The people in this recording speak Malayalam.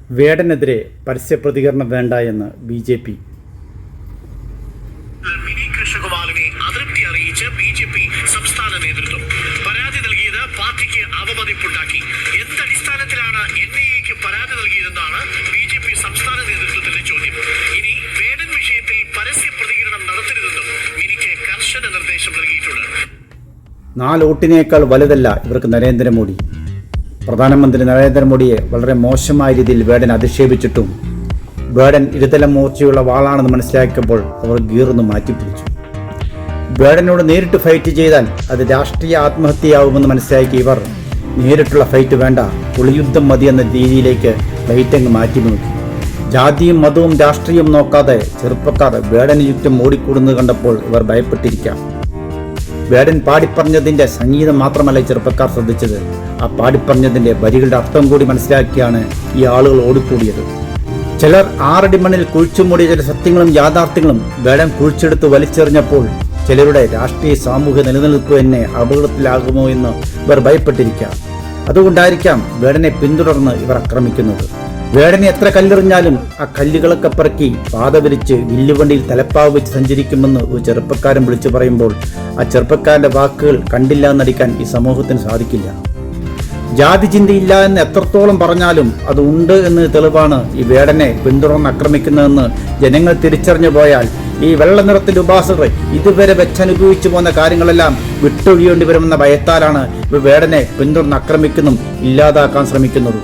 വേടനെതിരെ പരസ്യ പ്രതികരണം വേണ്ട എന്ന് BJP. മിനി കൃഷ്ണകുമാറിനെ അതൃപ്തി അറിയിച്ച് BJP സംസ്ഥാന നേതൃത്വം പരാതി നൽകിയത് പാർട്ടിക്ക് അവമതിപ്പുണ്ടാക്കി. എന്തടിസ്ഥാനത്തിലാണ് NIAക്ക് പരാതി നൽകിയതെന്നാണ് BJP സംസ്ഥാന നേതൃത്വത്തിന്റെ ചോദ്യം. ഇനി വേടൻ വിഷയത്തിൽ പരസ്യ പ്രതികരണം നടത്തരുതെന്നും മിനിക്ക് കർശന നിർദ്ദേശം നൽകിയിട്ടുണ്ട്. 4 വോട്ടിനേക്കാൾ വലുതല്ല ഇവർക്ക് നരേന്ദ്രമോദി. പ്രധാനമന്ത്രി നരേന്ദ്രമോദിയെ വളരെ മോശമായ രീതിയിൽ വേടൻ അധിക്ഷേപിച്ചിട്ടും വേടൻ ഇരുതല മൂർച്ചയുള്ള വാളാണെന്ന് മനസ്സിലാക്കിയപ്പോൾ അവർ ഗീർന്ന് മാറ്റിപ്പിടിച്ചു. വേടനോട് നേരിട്ട് ഫൈറ്റ് ചെയ്താൽ അത് രാഷ്ട്രീയ ആത്മഹത്യയാവുമെന്ന് മനസ്സിലാക്കി ഇവർ നേരിട്ടുള്ള ഫൈറ്റ് വേണ്ട, പുളിയുദ്ധം മതിയെന്ന രീതിയിലേക്ക് ഫൈറ്റങ്ങ് മാറ്റി നോക്കി. ജാതിയും മതവും രാഷ്ട്രീയവും നോക്കാതെ ചെറുപ്പക്കാർ വേടന് ചുറ്റും ഓടിക്കൂടുന്നത് കണ്ടപ്പോൾ ഇവർ ഭയപ്പെട്ടിരിക്കാം. വേടൻ പാടിപ്പറഞ്ഞതിൻ്റെ സംഗീതം മാത്രമല്ല ചെറുപ്പക്കാർ ശ്രദ്ധിച്ചത്, ആ പാടിപ്പറഞ്ഞതിൻ്റെ വരികളുടെ അർത്ഥം കൂടി മനസ്സിലാക്കിയാണ് ഈ ആളുകൾ ഓടിക്കൂടിയത്. ചിലർ 6 അടി മണ്ണിൽ കുഴിച്ചുമൂടിയ ചില സത്യങ്ങളും യാഥാർത്ഥ്യങ്ങളും വേടൻ കുഴിച്ചെടുത്ത് വലിച്ചെറിഞ്ഞപ്പോൾ ചിലരുടെ രാഷ്ട്രീയ സാമൂഹ്യ നിലനിൽപ്പ് തന്നെ അപകടത്തിലാകുമോ എന്ന് ഇവർ ഭയപ്പെട്ടിരിക്കാം. അതുകൊണ്ടായിരിക്കാം വേടനെ പിന്തുടർന്ന് ഇവർ ആക്രമിക്കുന്നത്. വേടനെ എത്ര കല്ലെറിഞ്ഞാലും ആ കല്ലുകളൊക്കെ പെറുക്കി പാത വിരിച്ച് വില്ലുവണ്ടിയിൽ തലപ്പാവ് വെച്ച് സഞ്ചരിക്കുമെന്ന് ഒരു ചെറുപ്പക്കാരൻ വിളിച്ചു പറയുമ്പോൾ ആ ചെറുപ്പക്കാരൻ്റെ വാക്കുകൾ കണ്ടില്ല എന്നടിക്കാൻ ഈ സമൂഹത്തിന് സാധിക്കില്ല. ജാതി ചിന്തയില്ല എന്ന് എത്രത്തോളം പറഞ്ഞാലും അത് ഉണ്ട് എന്ന് തെളിവാണ് ഈ വേടനെ പിന്തുടർന്ന് ആക്രമിക്കുന്നതെന്ന് ജനങ്ങൾ തിരിച്ചറിഞ്ഞു പോയാൽ ഈ വെള്ള നിറത്തിന്റെ ഉപാസകർ ഇതുവരെ വെച്ചനുഭവിച്ചു പോകുന്ന കാര്യങ്ങളെല്ലാം വിട്ടൊഴിയേണ്ടി വരുമെന്ന ഭയത്താലാണ് വേടനെ പിന്തുടർന്ന് ആക്രമിക്കുന്നതും ഇല്ലാതാക്കാൻ ശ്രമിക്കുന്നതും.